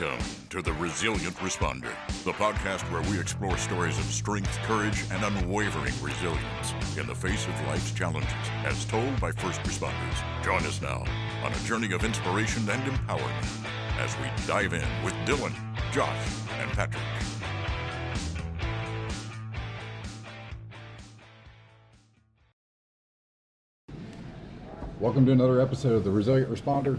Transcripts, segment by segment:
Welcome to The Resilient Responder, the podcast where we explore stories of strength, courage, and unwavering resilience in the face of life's challenges, as told by first responders. Join us now on a journey of inspiration and empowerment as we dive in with Dylan, Josh, and Patrick. Welcome to another episode of The Resilient Responder,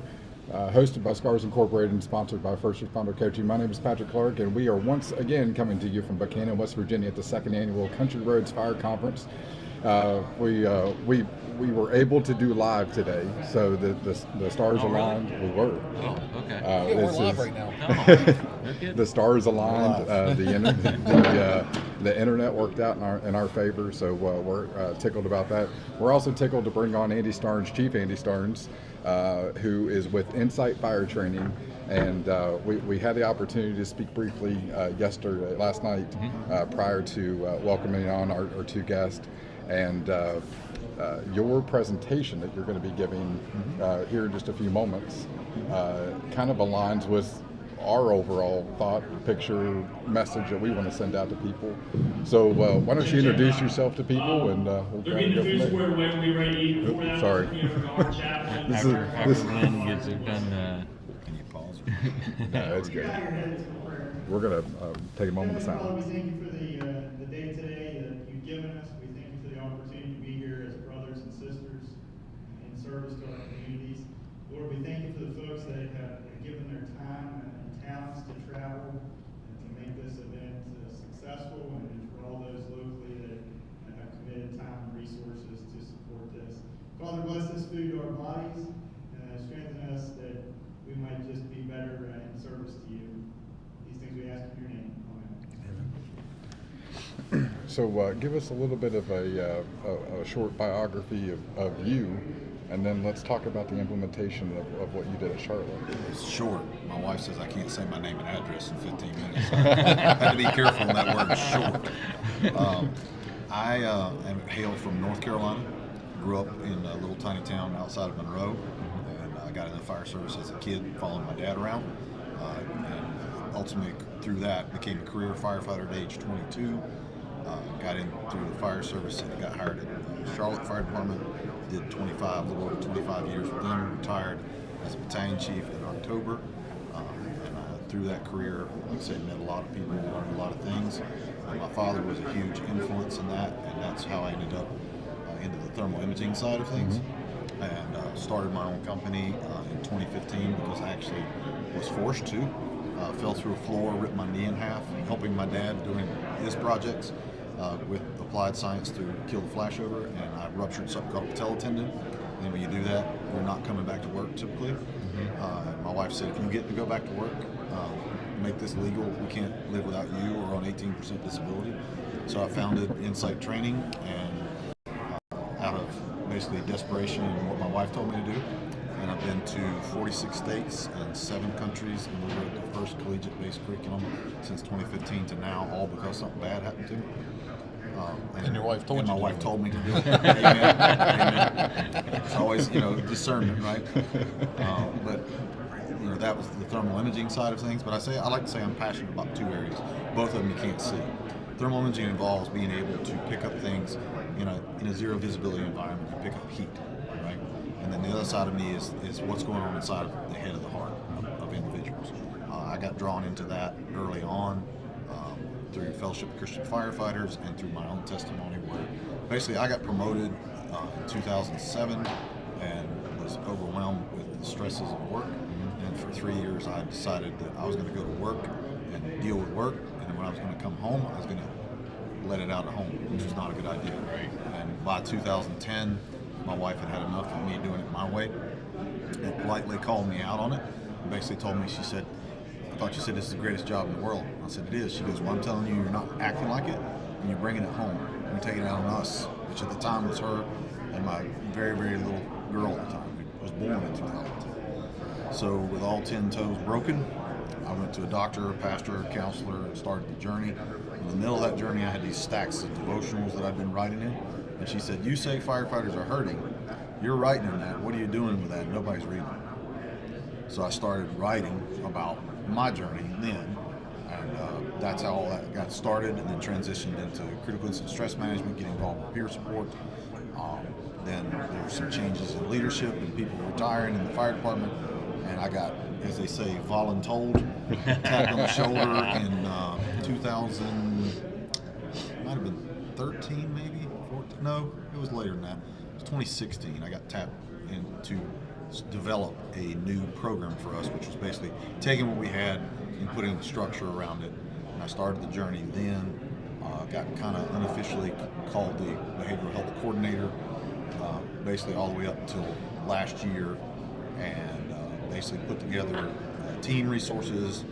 hosted by Scars Incorporated and sponsored by First Responder Coaching. My name is Patrick Clark, and we are once again coming to you from Buchanan, West Virginia at the second annual Country Roads Fire Conference. We were able to do live today, so the stars aligned. Really? We were. Oh, okay. We're live right now. The stars aligned. The internet worked out in our favor, so we're tickled about that. We're also tickled to bring on Andy Starnes, Chief Andy Starnes, who is with Insight Fire Training, and we had the opportunity to speak briefly last night, prior to welcoming on our two guests. And your presentation that you're going to be giving here in just a few moments kind of aligns with our overall thought, picture, message that we want to send out to people. So why don't you introduce yourself to people, and we'll kind of go from there. Oops, sorry. After Glenn gets it done, Can you pause? No, it's good. We're going to take a moment of silence. We thank you for the day today that you've given us. We thank you for the opportunity to be here as brothers and sisters in service to our communities. Lord, we thank you for the folks that have given their time and talents to travel and to make this event successful, and for all those locally that have committed time and resources to support this. Father, bless this food to our bodies, strengthen us that we might just be better in service to you. These things we ask in your name. Amen. So give us a little bit of a short biography of you, and then let's talk about the implementation of what you did at Charlotte. It's short. My wife says I can't say my name and address in 15 minutes. So I had to be careful on that word, short. I am hailed from North Carolina. Grew up in a little tiny town outside of Monroe, and I got in the fire service as a kid, following my dad around, and ultimately through that became a career firefighter at age 22. Got in through the fire service and got hired at Charlotte Fire Department. Did a little over 25 years with them. Retired as a battalion chief in October. And through that career, like I said, met a lot of people, learned a lot of things. My father was a huge influence in that, and that's how I ended up into the thermal imaging side of things. And started my own company in 2015 because I actually was forced to. Fell through a floor, ripped my knee in half, helping my dad doing his projects with applied science to kill the flashover, and I ruptured something called a patella tendon. And when you do that, you're not coming back to work typically. My wife said, if you get to go back to work, make this legal. We can't live without you, or on 18% disability. So I founded Insight Training, and out of basically desperation and what my wife told me to do. And I've been to 46 states and 7 countries, and we wrote the first collegiate-based curriculum since 2015 to now, all because something bad happened to me. And your wife told you my to wife do it. told me to do it. Amen. Amen. It's always, discernment, right? But that was the thermal imaging side of things. But I like to say I'm passionate about 2 areas. Both of them you can't see. Thermal imaging involves being able to pick up things in a zero visibility environment. You pick up heat, right? And then the other side of me is what's going on inside of the head of the heart of individuals. I got drawn into that early on through Fellowship of Christian Firefighters and through my own testimony, where basically I got promoted in 2007 and was overwhelmed with the stresses of work. And for 3 years I decided that I was going to go to work and deal with work, and then when I was going to come home, I was going to let it out at home, which was not a good idea. And by 2010, my wife had enough of me doing it my way and politely called me out on it and basically told me, she said, I thought you said this is the greatest job in the world. I said, it is. She goes, well, I'm telling you, you're not acting like it, and you're bringing it home. You're taking it out on us, which at the time was her and my very, very little girl at the time, who was born in 2010. So with all 10 toes broken, I went to a doctor, a pastor, a counselor, and started the journey. In the middle of that journey, I had these stacks of devotionals that I'd been writing in. And she said, you say firefighters are hurting. You're writing in that. What are you doing with that? Nobody's reading it. So I started writing about my journey then, and that's how all that got started, and then transitioned into critical incident stress management, getting involved with peer support. Then there were some changes in leadership and people retiring in the fire department, and I got, as they say, voluntold, tapped on the shoulder in 2000, might have been 13 maybe, 14, no, it was later than that. It was 2016. I got tapped in to develop a new program for us, which was basically taking what we had and putting structure around it. And I started the journey then, got kind of unofficially called the behavioral health coordinator, basically all the way up until last year, and basically put together team resources,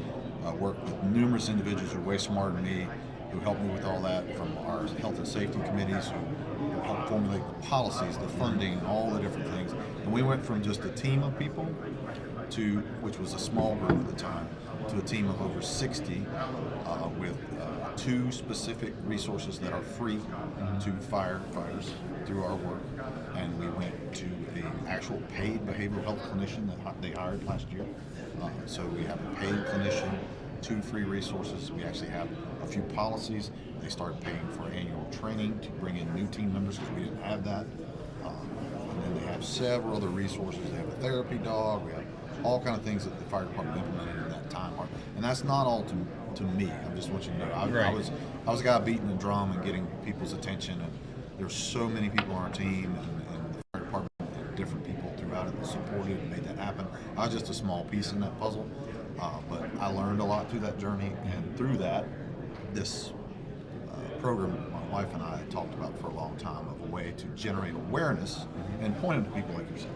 worked with numerous individuals who are way smarter than me, who helped me with all that, from our health and safety committees, who helped formulate the policies, the funding, all the different things. And we went from just a team of people to, which was a small group at the time, to a team of over 60 with 2 specific resources that are free to firefighters through our work. And we went to an actual paid behavioral health clinician that they hired last year. So we have a paid clinician, 2 free resources. We actually have a few policies. They started paying for annual training to bring in new team members because we didn't have that. And then they have several other resources. They have a therapy dog. We have all kind of things that the fire department implemented in that time. And that's not all to me. I just want you to know. I was a guy beating the drum and getting people's attention. And there's so many people on our team and the fire department and different people throughout it that supported and made that happen. I was just a small piece in that puzzle. But I learned a lot through that journey, and through that, this program my wife and I had talked about for a long time, of a way to generate awareness and point it to people like yourself.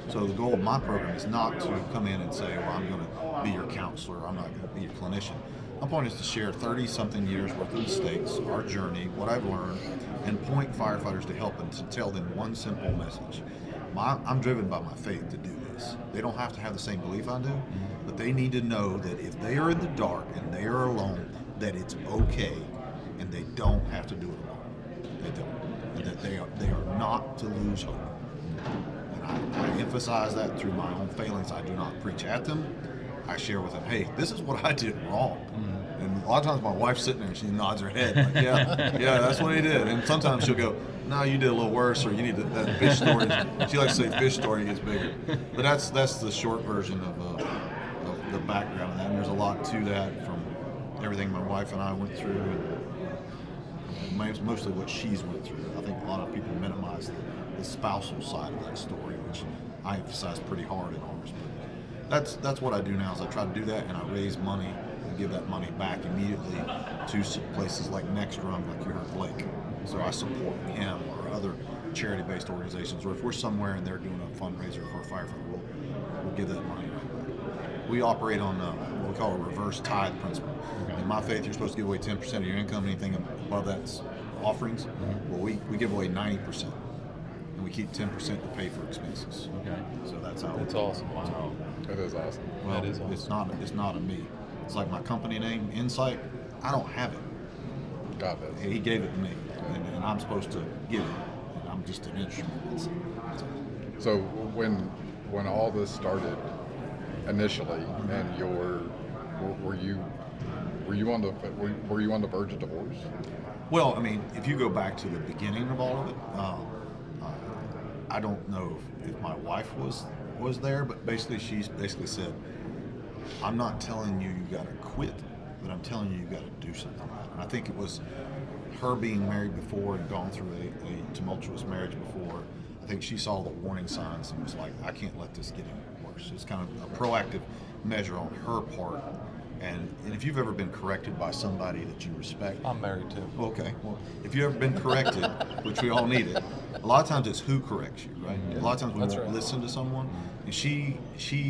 So the goal of my program is not to come in and say, well, I'm going to be your counselor, I'm not going to be your clinician. My point is to share 30-something years worth of mistakes, our journey, what I've learned, and point firefighters to help and to tell them one simple message. I'm driven by my faith to do this. They don't have to have the same belief I do, but they need to know that if they are in the dark and they are alone, that it's okay, and they don't have to do it alone. They don't, and that they are not to lose hope. And I emphasize that through my own failings. I do not preach at them. I share with them, hey, this is what I did wrong. And a lot of times my wife's sitting there and she nods her head, like, yeah, that's what he did. And sometimes she'll go, no, you did a little worse, or you need that fish story. She likes to say fish story gets bigger. But that's the short version of the background of that. And there's a lot to that, from everything my wife and I went through, and mostly what she's went through. I think a lot of people minimize the spousal side of that story, which I emphasize pretty hard in ours. But that's what I do now, is I try to do that, and I raise money and give that money back immediately to places like Next Run, like you heard Blake. So I support him or other charity-based organizations, or if we're somewhere and they're doing a fundraiser for a firefighter, we'll give that money right back. We operate on what we call a reverse tithe principle. Okay. In my faith, you're supposed to give away 10% of your income. Anything above that's offerings. Well, we give away 90%. And we keep 10% to pay for expenses. Okay. So that's how. That's awesome. Wow. That is awesome. Well, that is awesome. It's not a me. It's like my company name, Insight. I don't have it. God does. He gave it to me, and I'm supposed to give it. And I'm just an instrument. So when all this started initially, and were you on the verge of divorce? Well, I mean, if you go back to the beginning of all of it, I don't know if my wife was there, but basically she's said, I'm not telling you got to quit, but I'm telling you got to do something about it. And I think it was her being married before and gone through a tumultuous marriage before. I think she saw the warning signs and was like, I can't let this get any worse. It's kind of a proactive measure on her part. And if you've ever been corrected by somebody that you respect. I'm married too. Okay. Well, if you've ever been corrected, which we all need it, a lot of times it's who corrects you, right? Yeah. A lot of times we won't listen to someone. And she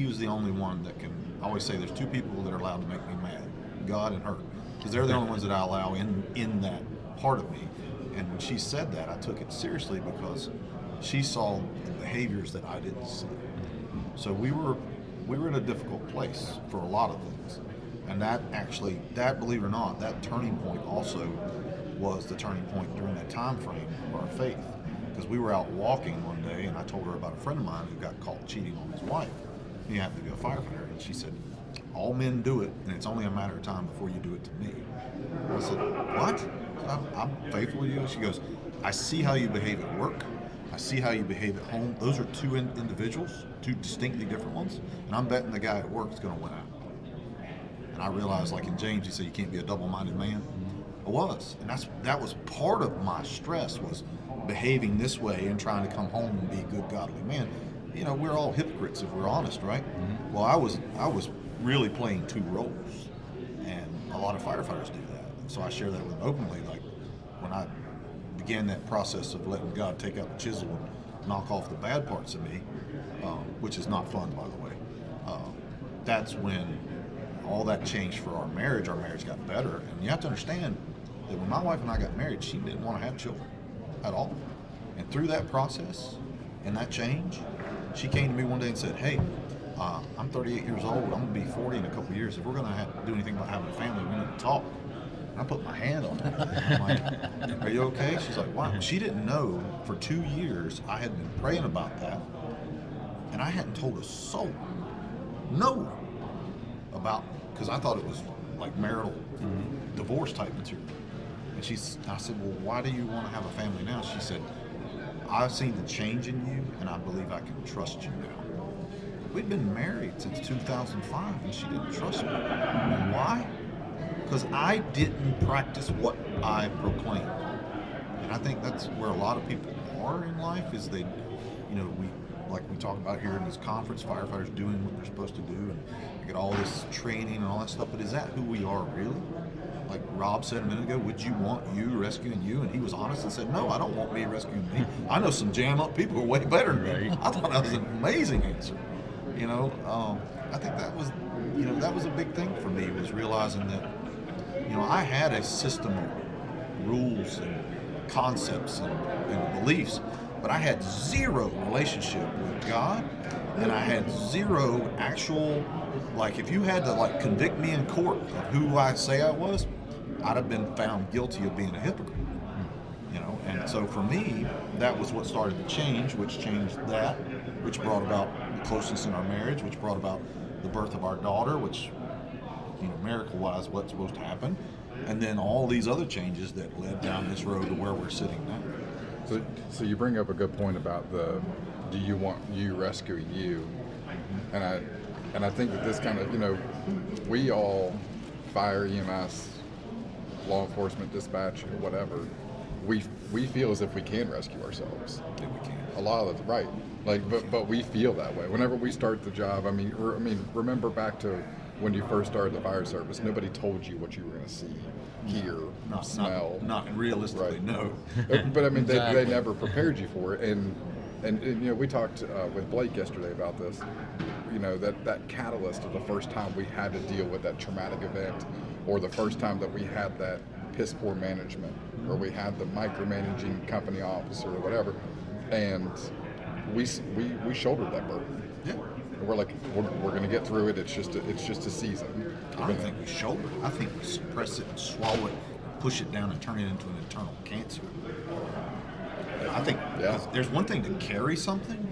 was the only one that can, I always say there's 2 people that are allowed to make me mad, God and her. Because they're the only ones that I allow in that part of me. And when she said that, I took it seriously because she saw the behaviors that I didn't see. So we were in a difficult place for a lot of things. And that, believe it or not, that turning point also was the turning point during that time frame of our faith. Because we were out walking one day, and I told her about a friend of mine who got caught cheating on his wife. you have to be a firefighter. And she said, all men do it, and it's only a matter of time before you do it to me. I said, what? I'm faithful to you. She goes, I see how you behave at work. I see how you behave at home. Those are two individuals, two distinctly different ones, and I'm betting the guy at work is going to win out. And I realized, like in James, he said you can't be a double-minded man. I was, and that was part of my stress, was behaving this way and trying to come home and be a good, godly man. You know, we're all hypocrites if we're honest, right? Mm-hmm. Well, I was really playing two roles, and a lot of firefighters do that. And so I share that with them openly. Like when I began that process of letting God take out the chisel and knock off the bad parts of me, which is not fun, by the way. That's when all that changed for our marriage. Our marriage got better, and you have to understand that when my wife and I got married, she didn't want to have children at all. And through that process and that change, she came to me one day and said, hey, I'm 38 years old. I'm going to be 40 in a couple of years. If we're going to do anything about having a family, we need to talk. And I put my hand on it. I'm like, are you okay? She's like, wow. She didn't know for 2 years I had been praying about that, and I hadn't told a soul, no one, about, because I thought it was like marital divorce type material. And I said, well, why do you want to have a family now? She said, I've seen the change in you, and I believe I can trust you now. We'd been married since 2005, and she didn't trust me. And why? Because I didn't practice what I proclaimed. And I think that's where a lot of people are in life, is they, like we talk about here in this conference, firefighters doing what they're supposed to do, and they get all this training and all that stuff, but is that who we are really? Like Rob said a minute ago, would you want you rescuing you? And he was honest and said, no, I don't want me rescuing me. I know some jam up people who are way better than me. I thought that was an amazing answer. I think that was, that was a big thing for me, was realizing that, I had a system of rules and concepts and beliefs, but I had zero relationship with God, and I had zero actual, like, if you had to convict me in court of who I say I was, I'd have been found guilty of being a hypocrite. And so for me, that was what started to change, which changed that, which brought about the closeness in our marriage, which brought about the birth of our daughter, which, miracle-wise, what's supposed to happen, and then all these other changes that led down this road to where we're sitting now. So you bring up a good point about do you want you rescuing you, and I think that this kind of, we all, fire, EMS, law enforcement, dispatch, or whatever, we feel as if we can rescue ourselves. Yeah, we can. A lot of it, right? But we feel that way whenever we start the job. I mean, remember back to when you first started the fire service. Nobody told you what you were going to see, hear, smell. Not realistically, right. No. But I mean, Exactly. they never prepared you for it. And we talked with Blake yesterday about this. That catalyst of the first time we had to deal with that traumatic event, or the first time that we had that piss poor management, or we had the micromanaging company officer or whatever, and we shouldered that burden. Yeah. And we're like, we're going to get through it. It's just a season. I don't think we shoulder it. I think we suppress it and swallow it, push it down and turn it into an internal cancer. I think there's one thing to carry something.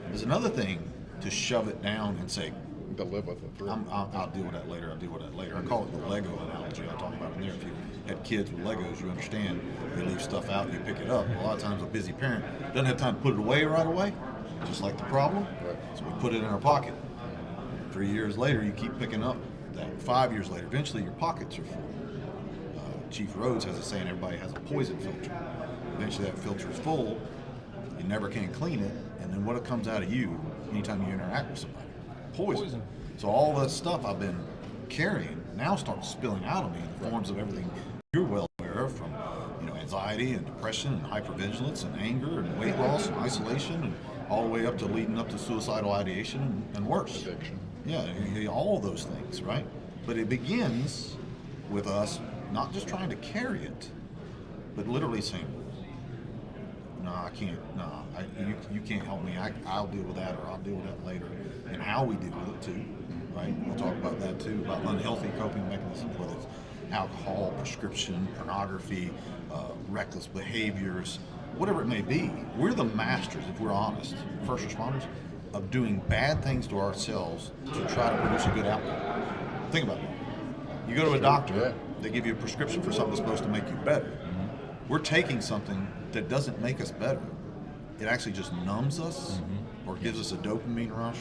There's another thing to shove it down and say, To live with it. I'll deal with that later. I call it the Lego analogy. I talk about it in there. If you had kids with Legos, you understand they leave stuff out and you pick it up. A lot of times a busy parent doesn't have time to put it away right away, just like the problem. Right. So we put it in our pocket. 3 years later, you keep picking up that. 5 years later, eventually your pockets are full. Chief Rhodes has a saying, everybody has a poison filter. Eventually that filter is full, you never can clean it, and then what comes out of you anytime you interact with somebody? Poison. So all that stuff I've been carrying now starts spilling out of me in the forms of everything you're well aware of, from anxiety and depression and hypervigilance and anger and weight loss and isolation, and all the way up to leading up to suicidal ideation and worse. Addiction. Yeah, all those things, right? But it begins with us not just trying to carry it, but literally saying, no, I can't. No, you can't help me. I'll deal with that, or I'll deal with that later. And how we deal with it too, right? We'll talk about that too, about unhealthy coping mechanisms, whether it's alcohol, prescription, pornography, reckless behaviors, whatever it may be. We're the masters, if we're honest, first responders, of doing bad things to ourselves to try to produce a good outcome. Think about it. You go to a doctor, they give you a prescription for something that's supposed to make you better. We're taking something that doesn't make us better. It actually just numbs us or gives us a dopamine rush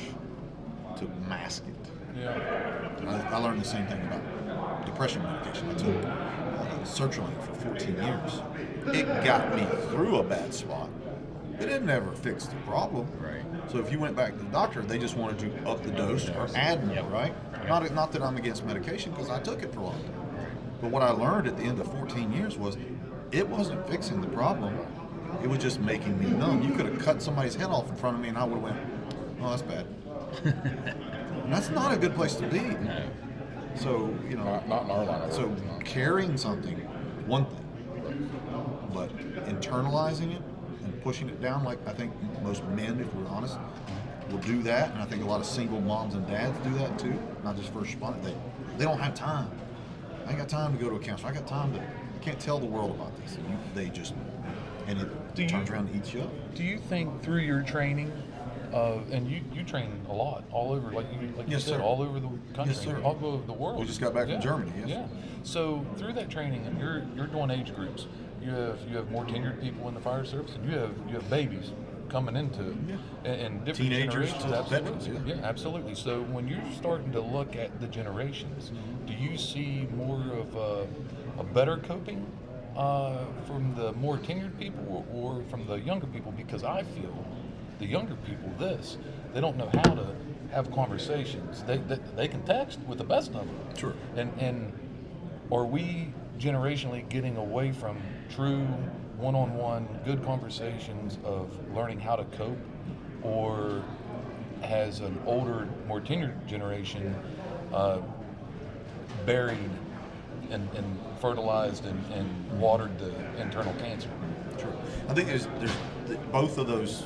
to mask it. Yeah. I learned the same thing about depression medication. I took sertraline for 14 years. It got me through a bad spot, but it never fixed the problem. Right. So if you went back to the doctor, they just wanted to up the dose or add more, right? Not that I'm against medication, because I took it for a long time. But what I learned at the end of 14 years was it wasn't fixing the problem. It was just making me numb. You could have cut somebody's head off in front of me and I would have went, oh, that's bad. And that's not a good place to be. No. So, Not in our line of so work. carrying something, one thing, but internalizing it and pushing it down, like I think most men, if we're honest, will do that. And I think a lot of single moms and dads do that too, not just first responders. They don't have time. I ain't got time to go to a counselor. I got time to, I can't tell the world about this. They just, and it turns around and eats you up. Do you think through your training, and you train a lot, all over, like you Yes, said, sir. all over the country, Yes, sir. all over the world. We just got back from Germany, yes. Yeah. So through that training, and you're doing age groups. You have more tenured people in the fire service, and you have babies coming into it, and different Teenagers generations. to Absolutely. veterans, Yeah, absolutely. So when you're starting to look at the generations, do you see more of a better coping from the more tenured people or from the younger people? Because I feel the younger people, they don't know how to have conversations. They can text with the best of them. Sure. And are we generationally getting away from true one-on-one good conversations of learning how to cope, or has an older, more tenured generation buried and fertilized and watered the internal cancer? True. I think there's both of those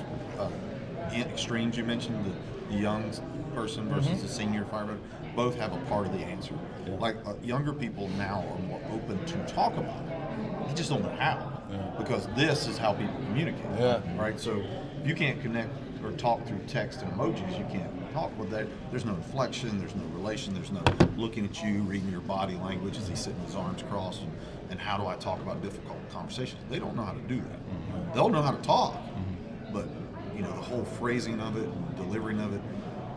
extremes you mentioned, the young person versus the senior firefighter, both have a part of the answer. Yeah. Like younger people now are more open to talk about it. They just don't know how, because this is how people communicate. Yeah. Right. So if you can't connect or talk through text and emojis, you can't talk with that. There's no inflection. There's no relation. There's no looking at you, reading your body language as he's sitting with his arms crossed. And how do I talk about difficult conversations? They don't know how to do that. They'll know how to talk, but the whole phrasing of it, and delivering of it.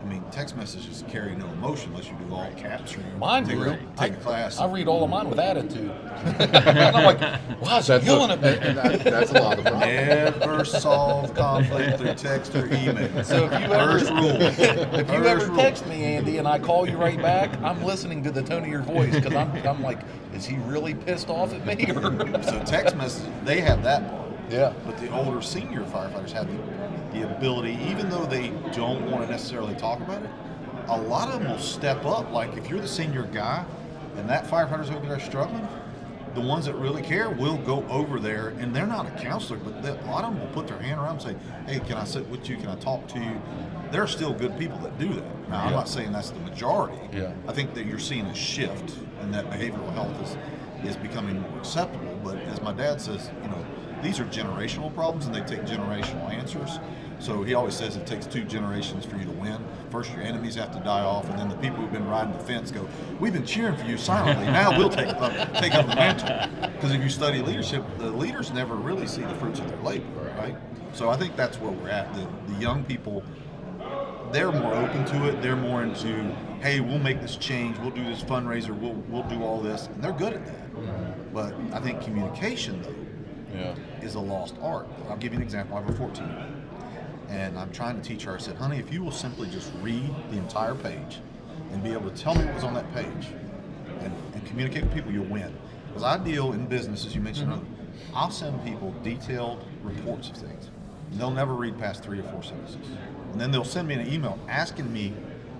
I mean, text messages carry no emotion unless you do all caps. Or Mine take, do. take a class. I read all of mine with attitude. And I'm like, wow, it's yelling at me. And that's a lot of them. Never solve conflict through text or email. So if you ever, First rule. if you ever text me, Andy, and I call you right back, I'm listening to the tone of your voice, because I'm like, is he really pissed off at me? So text messages, they have that part. Yeah. But the older senior firefighters have the ability, even though they don't want to necessarily talk about it, a lot of them will step up. Like if you're the senior guy and that firefighter's over there struggling, the ones that really care will go over there, and they're not a counselor, but a lot of them will put their hand around and say, hey, can I sit with you? Can I talk to you? There are still good people that do that. Now, I'm not saying that's the majority. Yeah. I think that you're seeing a shift, and that behavioral health is becoming more acceptable. But as my dad says, these are generational problems, and they take generational answers. So he always says it takes 2 generations for you to win. First, your enemies have to die off, and then the people who've been riding the fence go, we've been cheering for you silently. Now we'll take up the mantle. Because if you study leadership, the leaders never really see the fruits of their labor, right? So I think that's where we're at. The young people, they're more open to it. They're more into, hey, we'll make this change. We'll do this fundraiser. We'll do all this. And they're good at that. But I think communication, though, is a lost art. I'll give you an example. I have a 14-year-old. And I'm trying to teach her. I said, honey, if you will simply just read the entire page and be able to tell me what was on that page and communicate with people, you'll win. Because I deal in business, as you mentioned, I'll send people detailed reports of things. And they'll never read past 3 or 4 sentences. And then they'll send me an email asking me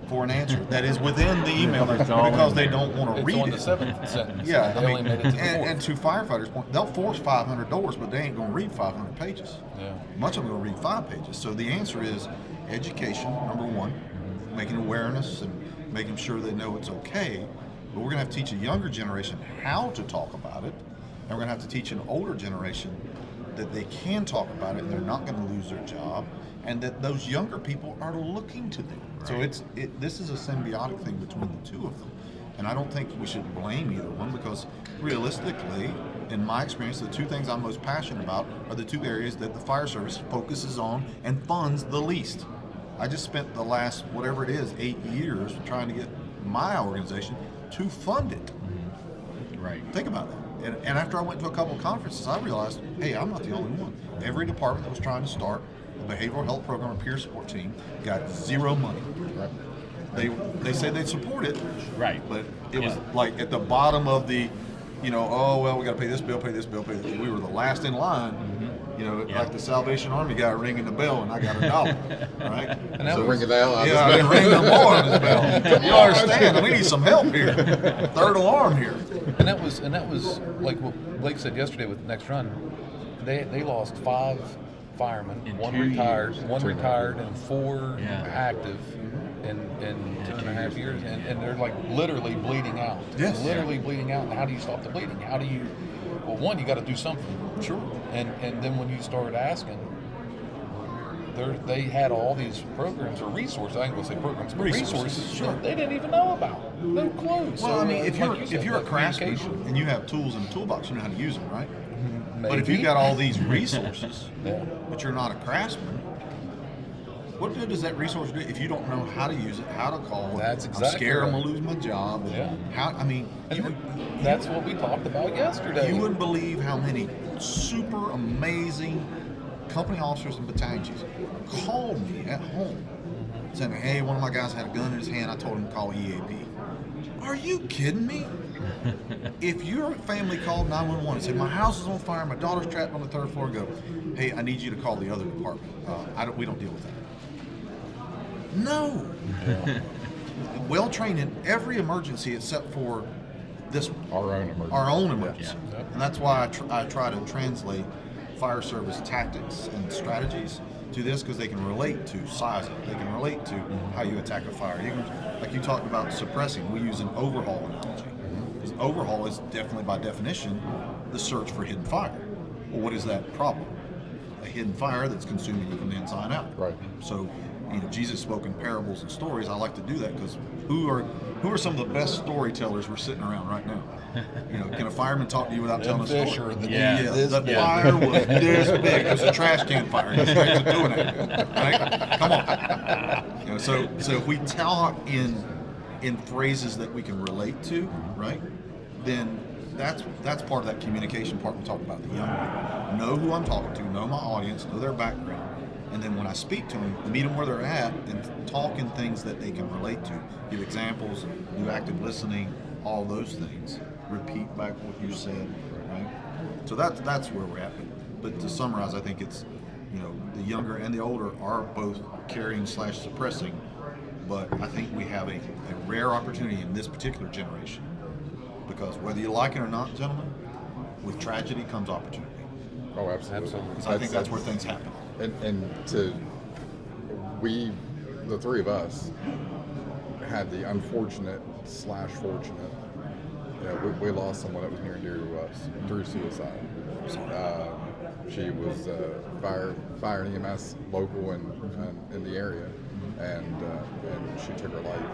for an answer that is within the email because they don't want to read it. It's on the 7th sentence. Yeah, They only made it to the 4th. and to firefighters' point, they'll force 500 doors, but they ain't going to read 500 pages. Yeah. Much of them are going to read 5 pages. So the answer is education, number one, making awareness and making sure they know it's okay. But we're going to have to teach a younger generation how to talk about it, and we're going to have to teach an older generation that they can talk about it and they're not going to lose their job, and that those younger people are looking to them. Right. So this is a symbiotic thing between the two of them. And I don't think we should blame either one, because realistically, in my experience, the two things I'm most passionate about are the two areas that the fire service focuses on and funds the least. I just spent the last, whatever it is, 8 years trying to get my organization to fund it. Right. Think about that. And after I went to a couple of conferences, I realized, hey, I'm not the only one. Every department that was trying to start a behavioral health program or peer support team got zero money. Right. They say they'd support it, right? But it was like at the bottom of the, oh well, we got to pay this bill, pay this bill, pay this. We were the last in line, like the Salvation Army guy ringing the bell, and I got $1, right? And so ring it out. I didn't ring no more on his bell. You understand? We need some help here. Third alarm here. And that was like what Blake said yesterday with Next Run. They lost 5 firemen, in one 2 retired, years. one retired, and 4 active in 2.5 years, and they're like literally bleeding out. Yes. Literally bleeding out. And how do you stop the bleeding? How do you? Well, one, you got to do something. Sure. And then when you started asking, they had all these programs or resources. I ain't gonna say programs, but resources Sure. that they didn't even know about. No clue. Well, So, I mean, if like you're a like craftsman communication. and you have tools in the toolbox, you know how to use them, right? Maybe. But if you've got all these resources, Yeah. but you're not a craftsman, what good does that resource do if you don't know how to use it, how to call? That's I'm exactly scared I'm right. gonna lose my job. And Yeah. How? I mean, And that's what we talked about yesterday. you wouldn't believe how many super amazing company officers and battalion chiefs called me at home saying, hey, one of my guys had a gun in his hand. I told him to call EAP. Are you kidding me? If your family called 911 and said, my house is on fire, my daughter's trapped on the 3rd floor, go, hey, I need you to call the other department. We don't deal with that. No. Yeah. Well trained in every emergency except for this one. Our own emergency. Yeah. And that's why I try to translate fire service tactics and strategies to this, because they can relate to sizing. They can relate to how you attack a fire. Like you talked about suppressing, we use an overhaul analogy. Because overhaul is definitely, by definition, the search for hidden fire. Well, what is that problem? A hidden fire that's consuming you from the inside out. Right. So, Jesus spoke in parables and stories. I like to do that because who are some of the best storytellers we're sitting around right now? Can a fireman talk to you without telling a story? The fire was this big. It was a trash can fire. His guys are doing it. Right? Come on. So if we talk in phrases that we can relate to, right? Then that's part of that communication part we talked about. The young people know who I'm talking to, know my audience, know their background. And then when I speak to them, meet them where they're at and talk in things that they can relate to. Give examples, do active listening, all those things. Repeat back what you said, right? So that's where we're at. But to summarize, I think it's, the younger and the older are both carrying/suppressing. But I think we have a rare opportunity in this particular generation. Because whether you like it or not, gentlemen, with tragedy comes opportunity. Oh, absolutely. So I think that's where things happen. And the 3 of us had the unfortunate/fortunate, we lost someone that was near and dear to us through suicide. She was fire and EMS local in the area, and she took her life.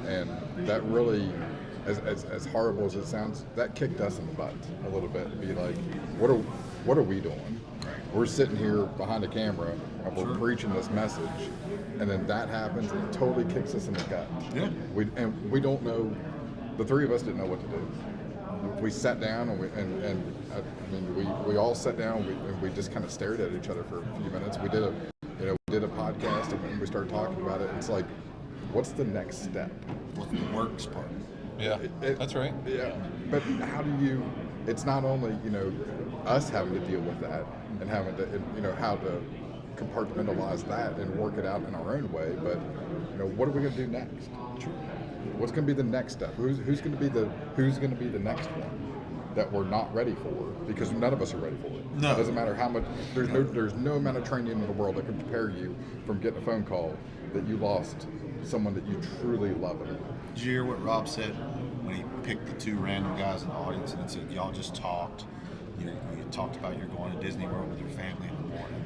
And that really, as horrible as it sounds, that kicked us in the butt a little bit. To be like, what are we doing? We're sitting here behind a camera and we're preaching this message, and then that happens and it totally kicks us in the gut. Yeah. We don't know. The 3 of us didn't know what to do. We sat down and we all sat down and we just kind of stared at each other for a few minutes. We did a podcast and we started talking about it. It's like, what's the next step? What's the works part? Yeah, that's right. Yeah, but how do you? It's not only us having to deal with that and having to how to compartmentalize that and work it out in our own way, but what are we going to do next? What's going to be the next step? Who's going to be the next one that we're not ready for? Because none of us are ready for it. No. It doesn't matter how much. There's no amount of training in the world that can prepare you from getting a phone call that you lost someone that you truly love. Did you hear what Rob said when he picked the 2 random guys in the audience and said, y'all just talked You talked about you're going to Disney World with your family in the morning,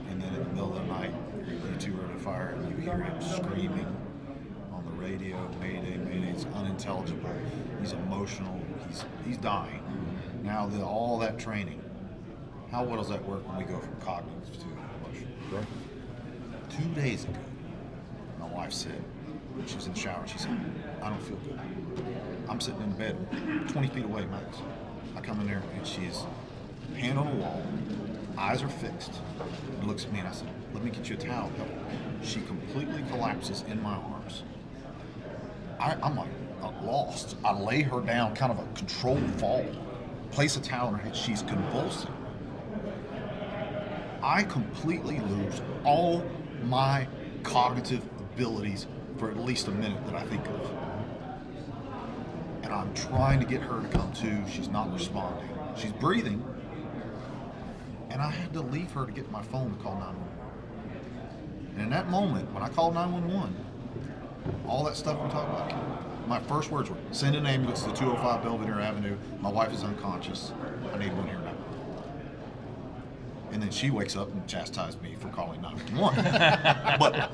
and then in the middle of the night, you two are at a fire, and you hear him screaming on the radio, Mayday, Mayday. It's unintelligible. He's emotional. He's dying. Now all that training, how well does that work when we go from cognitive to emotional? Right. 2 days ago, my wife said, she was in the shower, she said, I don't feel good. I'm sitting in bed 20 feet away max. I come in there and she's hand on the wall, eyes are fixed, and looks at me and I said, let me get you a towel. She completely collapses in my arms. I'm like lost. I lay her down, kind of a controlled fall, place a towel in her head. She's convulsing. I completely lose all my cognitive abilities for at least a minute that I think of. And I'm trying to get her to come to. She's not responding. She's breathing. And I had to leave her to get my phone to call 911. And in that moment, when I called 911, all that stuff we talked about, my first words were, send an ambulance to 205 Belvedere Avenue. My wife is unconscious. I need one here now. And then she wakes up and chastised me for calling 911. But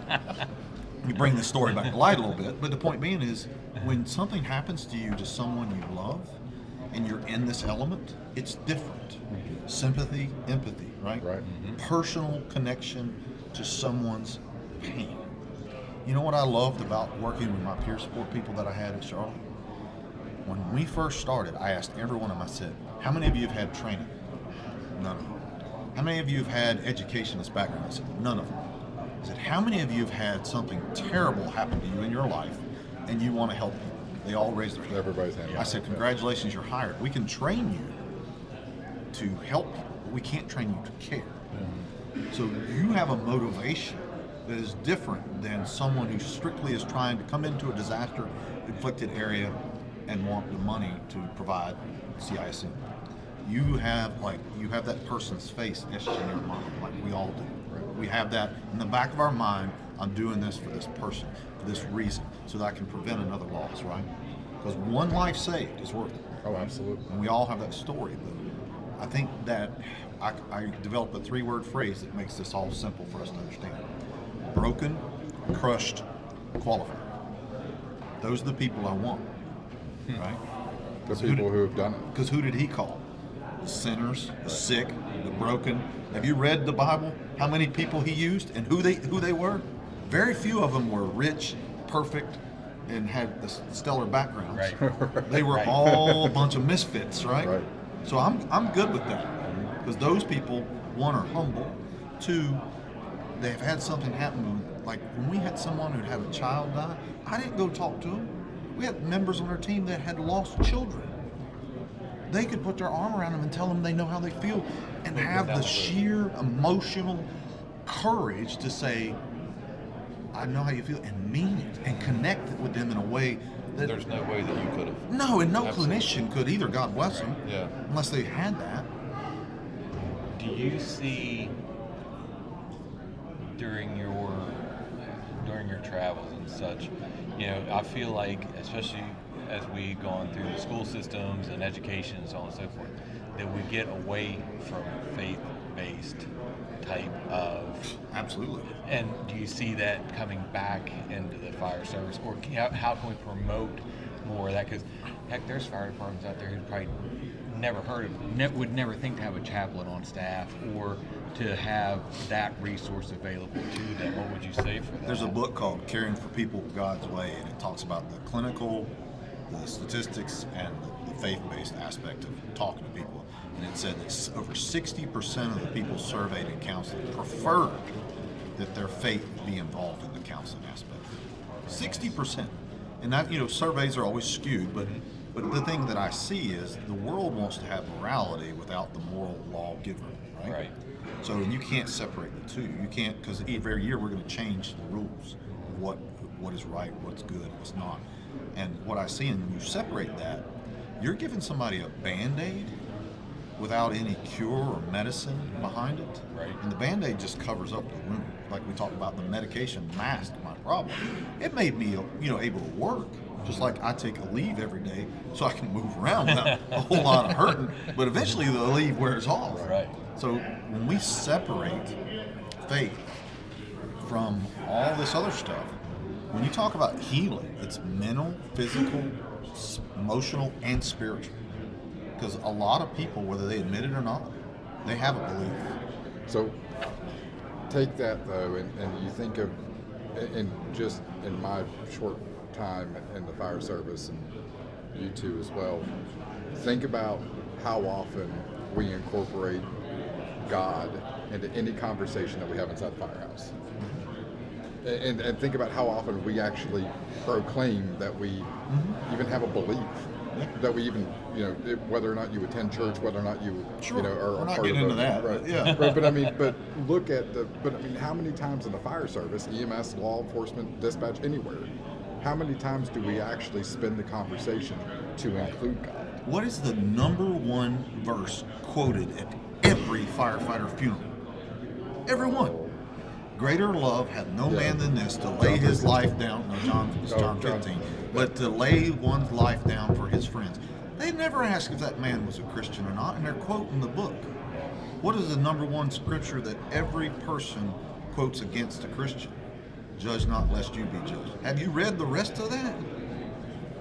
you bring this story back to light a little bit. But the point being is, when something happens to you, to someone you love, and you're in this element, it's different. Sympathy, empathy, right? Right. Personal connection to someone's pain. You know what I loved about working with my peer support people that I had at Charlotte? When we first started, I asked every one of them, I said, how many of you have had training? None of them. How many of you have had educationist background? I said, none of them. I said, how many of you have had something terrible happen to you in your life and you want to help people? They all raised their hand. Everybody's hand. I said, congratulations, you're hired. We can train you to help people, but we can't train you to care. So you have a motivation that is different than someone who strictly is trying to come into a disaster-inflicted area and want the money to provide CISM. You have that person's face etched in your mind, like we all do. We have that in the back of our mind. I'm doing this for this person, for this reason, so that I can prevent another loss, right? Because one life saved is worth it. Oh, absolutely. And we all have that story. But I think that I developed a 3-word phrase that makes this all simple for us to understand. Broken, crushed, qualified. Those are the people I want, right? The people who have done it. Because who did he call? The sinners, the sick, the broken. Have you read the Bible? How many people he used and who they were? Very few of them were rich, perfect, and had the stellar backgrounds. Right. They were Right. all a bunch of misfits, right? Right. So I'm good with that, because those people, one, are humble, two, they've had something happen. Like when we had someone who had a child die, I didn't go talk to them. We had members on our team that had lost children. They could put their arm around them and tell them they know how they feel, and have the sheer emotional courage to say, I know how you feel, and mean it, and connect with them in a way that There's no way that you could have. no, and no Absolutely. clinician could either. God bless them, Yeah. unless they had that. Do you see during your travels and such, I feel like, especially as we gone through the school systems and education and so on and so forth, that we get away from faith-based type of. Absolutely. And do you see that coming back into the fire service, or how can we promote more of that? Because heck, there's fire departments out there who probably never heard of, would never think to have a chaplain on staff or to have that resource available to them. What would you say for that? There's a book called Caring for People God's Way, and it talks about the clinical, the statistics, and the faith-based aspect of talking to people. And it said that over 60% of the people surveyed in counseling preferred that their faith be involved in the counseling aspect. 60%. And that, surveys are always skewed, but the thing that I see is the world wants to have morality without the moral lawgiver, right? Right. So you can't separate the two. You can't, because every year we're going to change the rules of what is right, what's good, what's not. And what I see, and when you separate that, you're giving somebody a Band-Aid without any cure or medicine behind it. Right. And the Band-Aid just covers up the wound. Like we talked about, the medication masked my problem. It made me, able to work, Just like I take a leave every day so I can move around without a whole lot of hurting, but eventually the leave wears off. Right. So when we separate faith from all this other stuff, when you talk about healing, it's mental, physical, emotional, and spiritual. Because a lot of people, whether they admit it or not, they have a belief. So take that though, and you think of, and just in my short time in the fire service, and you too as well, think about how often we incorporate God into any conversation that we have inside the firehouse. And think about how often we actually proclaim that we even have a belief, that we even, whether or not you attend church, whether or not you, Sure. are We're not part getting of into that, right? but yeah. Right, but look at how many times in the fire service, EMS, law enforcement, dispatch, anywhere, how many times do we actually spend the conversation to include God? What is the number one verse quoted at every firefighter funeral? Every one. Greater love hath no man than this, to lay his life down. No, John 15. But to lay one's life down for his friends. They never ask if that man was a Christian or not, and they're quoting the book. What is the number one scripture that every person quotes against a Christian? Judge not lest you be judged. Have you read the rest of that?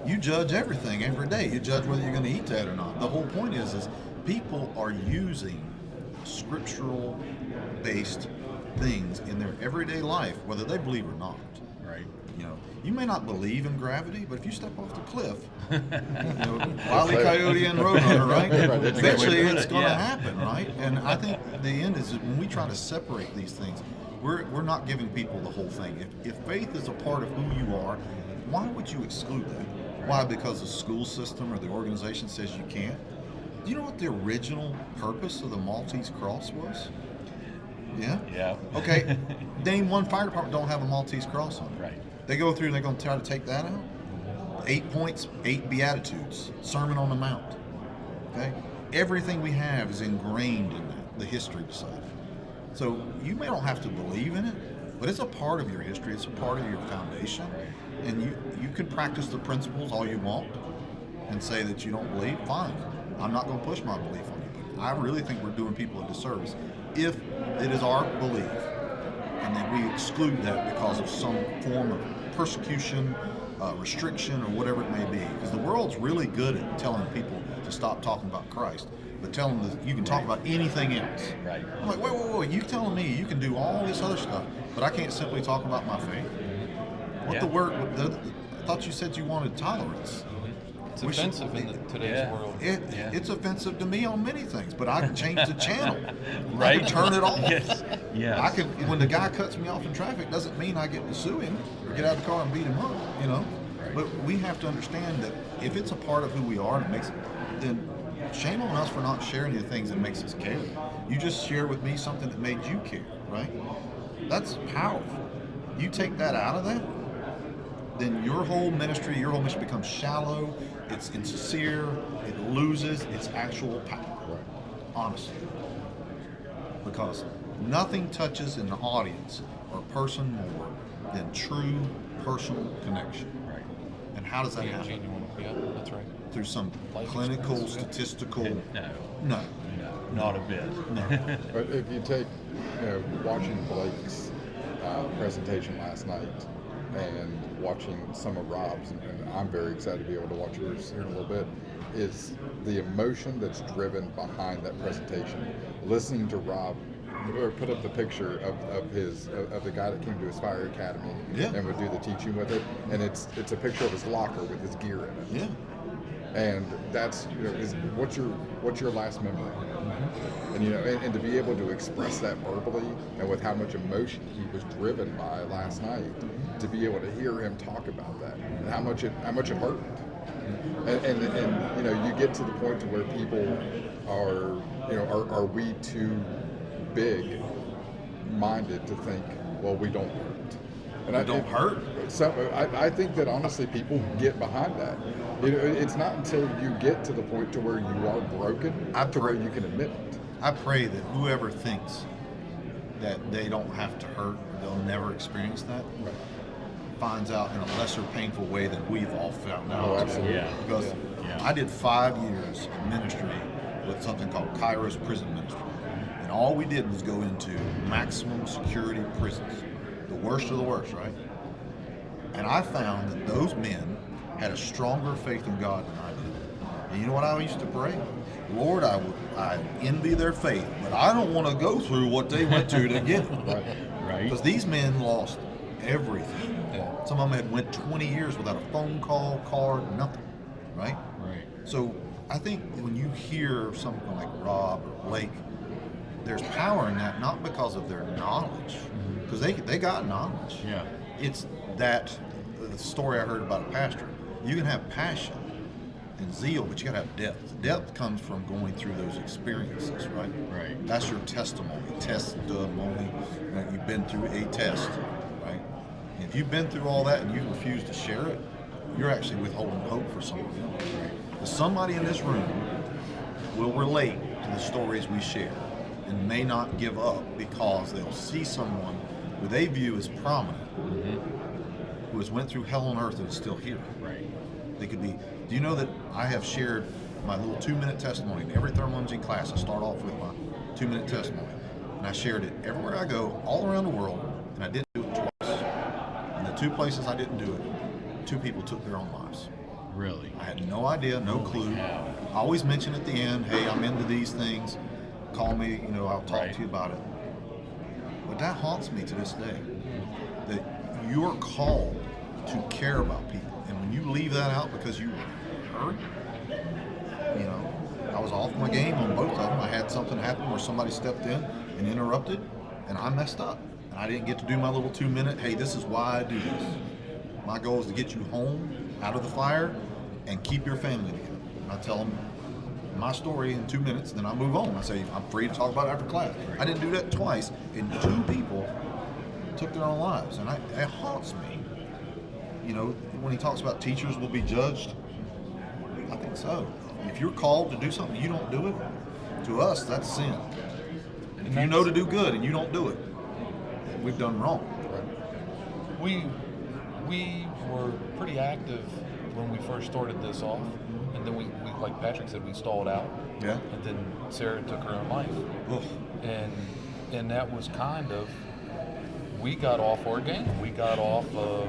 You judge everything every day. You judge whether you're going to eat that or not. The whole point is people are using scriptural based things in their everyday life, whether they believe or not. Right. You may not believe in gravity, but if you step off the cliff, Wile E. Coyote and Roadrunner, right? Eventually it's going to happen, right? And I think the end is when we try to separate these things, we're not giving people the whole thing. If faith is a part of who you are, why would you exclude that? Why? Because the school system or the organization says you can't? Do you know what the original purpose of the Maltese cross was? Yeah? Yeah. Okay. Name one fire department don't have a Maltese cross on it. Right. They go through and they're going to try to take that out. 8 points, 8 beatitudes, Sermon on the Mount. Okay? Everything we have is ingrained in that, the history side. So you may not have to believe in it, but it's a part of your history. It's a part of your foundation. And you can practice the principles all you want and say that you don't believe. Fine. I'm not going to push my belief on you. But I really think we're doing people a disservice if it is our belief and then we exclude that because of some form of persecution, restriction, or whatever it may be. Because the world's really good at telling people to stop talking about Christ, but tell them that you can talk about anything else. Right. I'm like, wait, you telling me you can do all this other stuff, but I can't simply talk about my faith? What the word? I thought you said you wanted tolerance. It's offensive in today's world. It's offensive to me on many things, but I can change the channel. Right. I can turn it off. Yes. I can. When the guy cuts me off in traffic, doesn't mean I get to sue him or get out of the car and beat him up. Right. But we have to understand that if it's a part of who we are and it makes it, then shame on us for not sharing the things that makes us care. You just share with me something that made you care, right? That's powerful. You take that out of that, then your whole ministry becomes shallow, it's insincere, it loses its actual power, honestly. Because nothing touches an audience or person more than true personal connection. Right. And how does that Being happen? genuine. Yeah, that's right. Through some Life clinical, experience, yeah. statistical... No, No. not a bit. But if you take, watching Blake's presentation last night and watching some of Rob's, and I'm very excited to be able to watch yours here in a little bit, is the emotion that's driven behind that presentation. Listening to Rob put up the picture of the guy that came to his fire academy and would do the teaching with it, and it's a picture of his locker with his gear in it. Yeah. And that's what's your last memory, and to be able to express that verbally and with how much emotion he was driven by last night, to be able to hear him talk about that and how much it hurt, and you get to the point to where people are we too big minded to think, well, we don't hurt. And We don't hurt? So I think that honestly people get behind that. It's not until you get to the point to where you are broken to where you can admit it. I pray that whoever thinks that they don't have to hurt, they'll never experience that. Right. finds out in a lesser painful way than we've all found out. Oh, absolutely. Yeah. Because Yeah. I did 5 years of ministry with something called Kairos Prison Ministry. And all we did was go into maximum security prisons, the worst of the worst, right? And I found that those men had a stronger faith in God than I did. And you know what I used to pray? Lord, I envy their faith, but I don't want to go through what they went to get it. Right. Because these men lost everything. Yeah. Some of them had went 20 years without a phone call, card, nothing, right? Right. So I think when you hear something like Rob or Blake, there's power in that, not because of their knowledge, because they got knowledge. Yeah. It's that the story I heard about a pastor. You can have passion and zeal, but you got to have depth. Depth comes from going through those experiences, right? Right. That's your testimony. Testimony. You've been through a test, right? And if you've been through all that and you refuse to share it, you're actually withholding hope for someone else. But somebody in this room will relate to the stories we share and may not give up because they'll see someone who they view as prominent, who has went through hell on earth and is still here. Right. They could be. Do you know that I have shared my little 2-minute testimony in every thermal imaging class? I start off with my 2-minute testimony, and I shared it everywhere I go, all around the world, and I didn't do it twice. And the 2 places I didn't do it, 2 people took their own lives. Really. I had no idea, no clue. I always mention at the end, hey, I'm into these things. Call me, I'll talk Right. to you about it. But that haunts me to this day. That you're called to care about people. And when you leave that out because you were hurt, I was off my game on both of them. I had something happen where somebody stepped in and interrupted, and I messed up. And I didn't get to do my little 2-minute, hey, this is why I do this. My goal is to get you home, out of the fire, and keep your family together. And I tell them my story in 2 minutes, then I move on. I say, I'm free to talk about it after class. I didn't do that twice, and 2 people took their own lives. And it haunts me. When he talks about teachers will be judged, I think so. If you're called to do something, you don't do it, to us, that's sin. And if you know to do good and you don't do it, we've done wrong. We were pretty active when we first started this off, and then we like Patrick said, we stalled out. Yeah. And then Sarah took her own life. Oof. And that was kind of, we got off our game. We got off of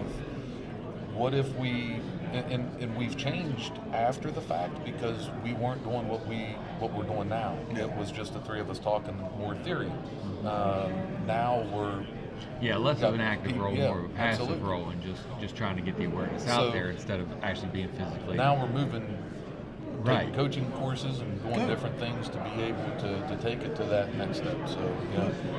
what if we, and we've changed after the fact because we weren't doing what we're doing now. Yeah. It was just the 3 of us talking more theory. Now we're Less of an active role, yeah, more of a passive absolutely. role, and just trying to get the awareness So, out there instead of actually being physically. Now we're moving, Right. taking coaching courses and doing different things to be able to take it to that next step. So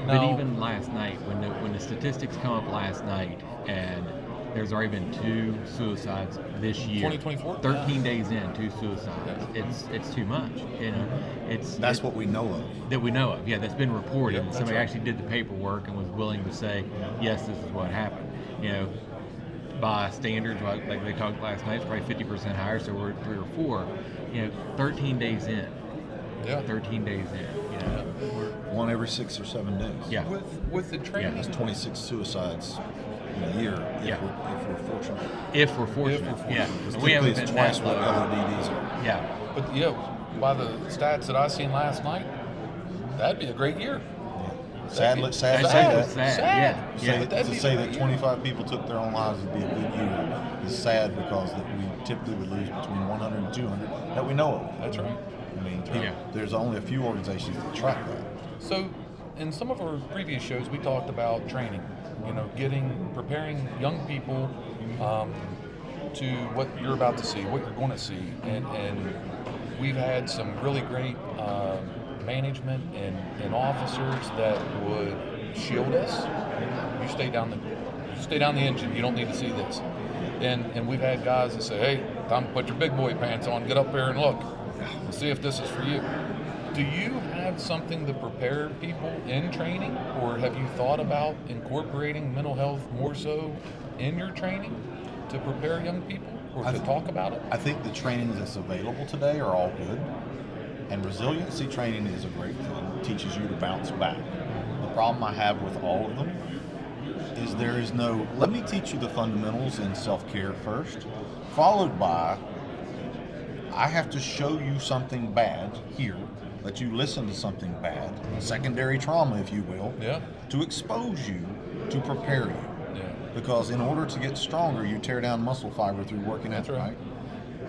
But now, even last night, when the statistics come up last night, and there's already been 2 suicides this year. 2024? 13 days in, 2 suicides. It's too much. That's what we know of. that we know of. Yeah, that's been reported. Yep, and that's somebody right. actually did the paperwork and was willing to say, yes, this is what happened. By standards, like they talked last night, it's probably 50% higher. So we're at 3 or 4. 13 days in. yeah. 13 days in. One every 6 or 7 days. Yeah. With the training, That's 26 suicides in a year if, Yeah. if we're fortunate. If we're fortunate. Yeah. Because We haven't typically been it's twice that what low. LODDs are. Yeah. but by the stats that I seen last night, that'd be a great year. Sadly, sad to say Sad. that. Sad. Sad. Yeah. But that'd To be say a that great 25 people took their own lives would be a good year is sad because that we typically would lose between 100 and 200 that we know of. That's right. I mean, Yeah. there's only a few organizations that track that. So, in some of our previous shows, we talked about training. Preparing young people to what you're about to see, what you're going to see, and we've had some really great management and officers that would shield us. You stay down the engine. You don't need to see this. And we've had guys that say, hey, time to put your big boy pants on. Get up here and look. And see if this is for you. Do you have something to prepare people in training, or have you thought about incorporating mental health more so in your training to prepare young people or to talk about it? I think the training that's available today are all good. And resiliency training is a great thing. It teaches you to bounce back. The problem I have with all of them is there is no, let me teach you the fundamentals in self-care first, followed by, I have to show you something bad here, let you listen to something bad, secondary trauma, if you will, to expose you, to prepare you. Yeah. Because in order to get stronger, you tear down muscle fiber through working out, right?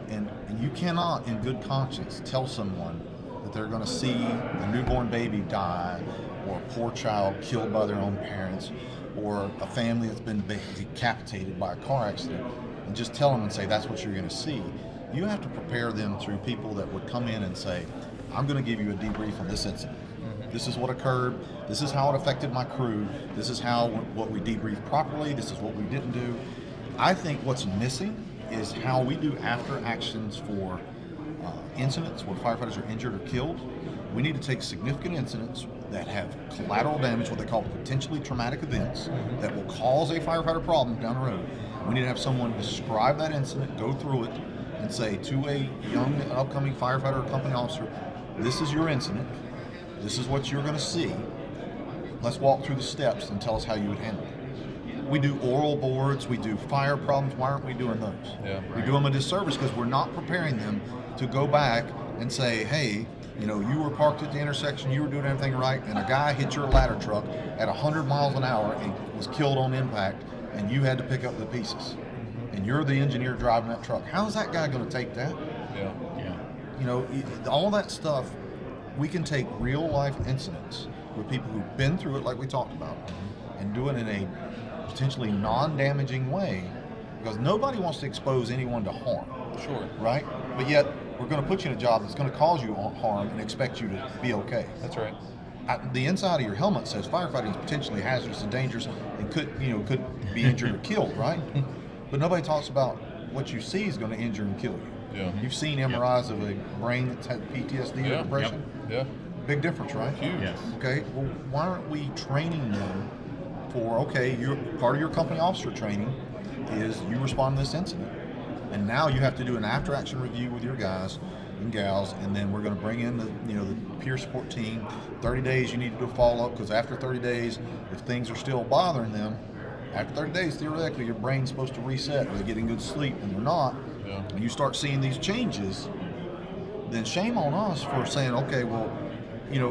And you cannot, in good conscience, tell someone that they're going to see a newborn baby die, or a poor child killed by their own parents, or a family that's been decapitated by a car accident, and just tell them and say that's what you're going to see. You have to prepare them through people that would come in and say, I'm going to give you a debrief on this incident. This is what occurred. This is how it affected my crew. This is how what we debriefed properly. This is what we didn't do. I think what's missing is how we do after actions for incidents where firefighters are injured or killed. We need to take significant incidents that have collateral damage, what they call potentially traumatic events, that will cause a firefighter problem down the road. We need to have someone describe that incident, go through it, and say to a young upcoming firefighter or company officer, this is your incident. This is what you're going to see. Let's walk through the steps and tell us how you would handle it. We do oral boards, we do fire problems. Why aren't we doing those? We do them a disservice because we're not preparing them to go back and say, hey, you know, you were parked at the intersection, you were doing everything right, and a guy hit your ladder truck at 100 miles an hour and was killed on impact, and you had to pick up the pieces. And you're the engineer driving that truck. How is that guy going to take that? You know, all that stuff, we can take real life incidents with people who've been through it like we talked about and do it in a potentially non-damaging way, because nobody wants to expose anyone to harm. Right? But yet, we're going to put you in a job that's going to cause you harm and expect you to be okay. That's right. The inside of your helmet says firefighting is potentially hazardous and dangerous and could be injured or killed, right? But nobody talks about what you see is going to injure and kill you. You've seen MRIs of a brain that's had PTSD or depression. Big difference, right? Huge. Okay, well, why aren't we training them for, okay, part of your company officer training is you respond to this incident. And now you have to do an after-action review with your guys and gals, and then we're going to bring in the peer support team. 30 days you need to do a follow-up, because after 30 days, if things are still bothering them, after 30 days, theoretically, your brain's supposed to reset. They're getting good sleep, and they're not. And you start seeing these changes, then shame on us for saying, okay, well,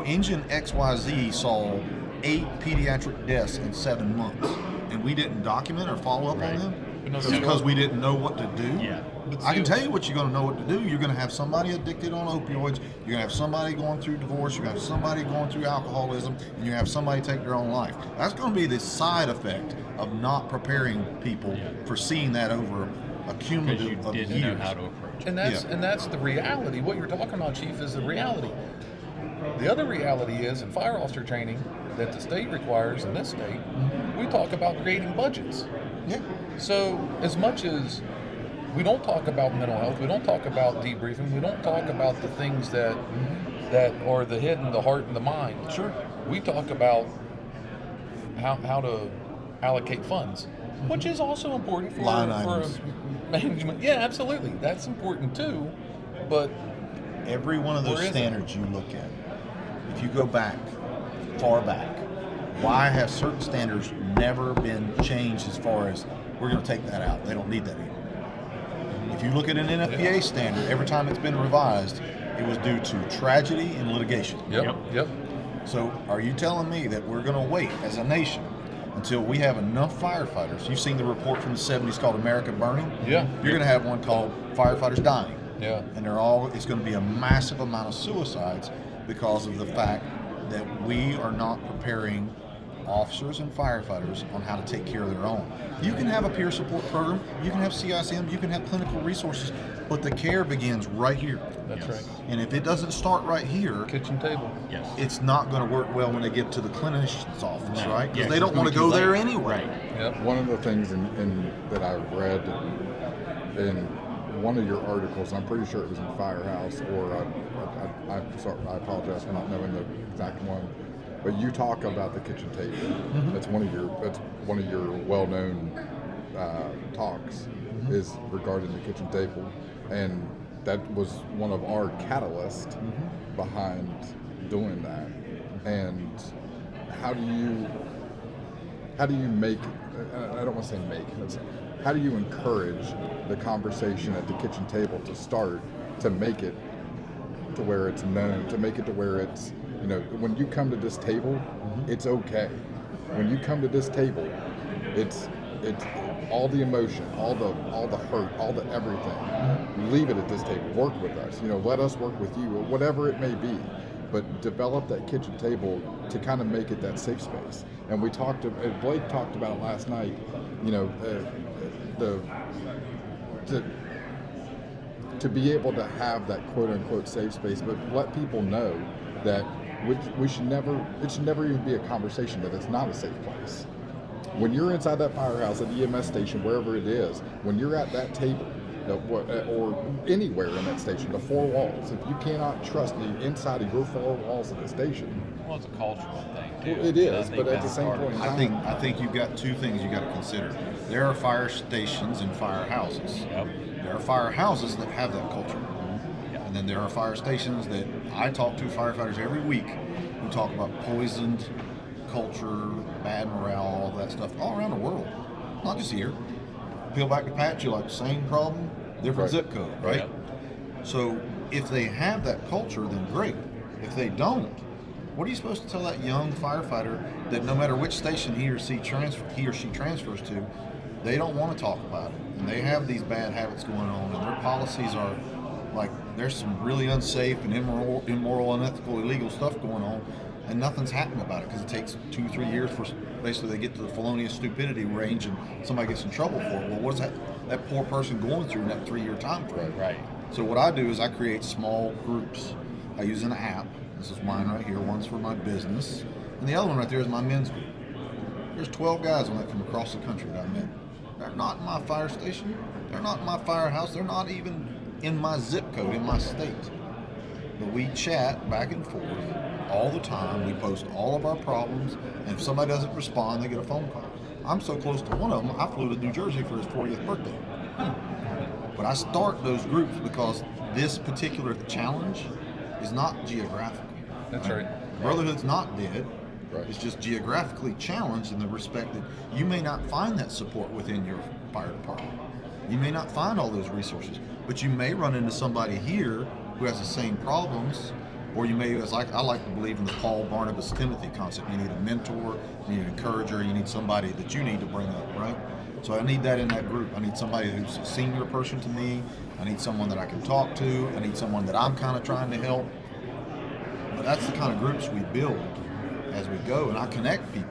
engine XYZ saw 8 pediatric deaths in 7 months, and we didn't document or follow up on them because we didn't know what to do. I can tell you what you're going to know what to do. You're going to have somebody addicted on opioids. You're going to have somebody going through divorce. You're going to have somebody going through alcoholism, and you're going to have somebody take their own life. That's going to be the side effect of not preparing people for seeing that over a cumulative of years. Know how to approach it. And that's the reality. What you're talking about, Chief, is the reality. The other reality is in fire officer training that the state requires in this state, we talk about creating budgets. So as much as we don't talk about mental health, we don't talk about debriefing, we don't talk about the things that are the head and the heart and the mind. We talk about how to allocate funds, which is also important for management. Yeah, absolutely. That's important too. But every one of those standards you look at, if you go back, far back, why have certain standards never been changed as far as we're going to take that out? They don't need that anymore. If you look at an NFPA standard, every time it's been revised, it was due to tragedy and litigation. So are you telling me that we're going to wait as a nation until we have enough firefighters? You've seen the report from the 70s called America Burning? You're going to have one called Firefighters Dying. And it's going to be a massive amount of suicides because of the fact that we are not preparing officers and firefighters on how to take care of their own. You can have a peer support program, you can have CISM, you can have clinical resources, but the care begins right here. That's right. And if it doesn't start right here, kitchen table, it's not going to work well when they get to the clinician's office, right? Because they don't want to go there anyway. One of the things that I read in one of your articles, I'm pretty sure it was in Firehouse, or I apologize for not knowing the exact one, but you talk about the kitchen table. That's one of your well-known talks is regarding the kitchen table, and that was one of our catalysts behind doing that. And how do you make I don't want to say make, how do you encourage the conversation at the kitchen table to start to make it to where it's known, to make it to where it's, when you come to this table, it's okay. When you come to this table, it's all the emotion, all the hurt, all the everything. Leave it at this table. Work with us. Let us work with you, or whatever it may be. But develop that kitchen table to kind of make it that safe space. And Blake talked about last night. To be able to have that quote unquote safe space, but let people know that it should never even be a conversation that it's not a safe place. When you're inside that firehouse at the EMS station, wherever it is, when you're at that table, or anywhere in that station, the four walls, if you cannot trust the inside of your four walls of the station. Well, it's a cultural thing too. It is, but at the same point in time, I think you've got two things you got to consider. There are fire stations and firehouses. Yep. There are firehouses that have that culture. And then there are fire stations that I talk to firefighters every week who talk about poisoned culture, bad morale, all that stuff, all around the world, not just here. Peel back the patch, you're like, same problem, different zip code, right? Yep. So if they have that culture, then great. If they don't, what are you supposed to tell that young firefighter that no matter which station he or she transfers to, they don't want to talk about it, and they have these bad habits going on, and their policies are like, there's some really unsafe and immoral, unethical, illegal stuff going on, and nothing's happening about it because it takes 2-3 years for basically they get to the felonious stupidity range and somebody gets in trouble for it. Well, what is that poor person going through in that 3-year time frame? Right. So what I do is I create small groups. I use an app. This is mine right here. One's for my business, and the other one right there is my men's group. There's 12 guys on that from across the country that I met. They're not in my fire station. They're not in my firehouse. They're not even in my zip code, in my state. But we chat back and forth all the time. We post all of our problems, and if somebody doesn't respond, they get a phone call. I'm so close to one of them, I flew to New Jersey for his 40th birthday. But I start those groups because this particular challenge is not geographical. That's right. Brotherhood's not dead. Right. It's just geographically challenged in the respect that you may not find that support within your fire department. You may not find all those resources, but you may run into somebody here who has the same problems, or you may, as I like to believe in the Paul, Barnabas, Timothy concept. You need a mentor, you need an encourager, you need somebody that you need to bring up, right? So I need that in that group. I need somebody who's a senior person to me. I need someone that I can talk to. I need someone that I'm kind of trying to help. But that's the kind of groups we build as we go, and I connect people.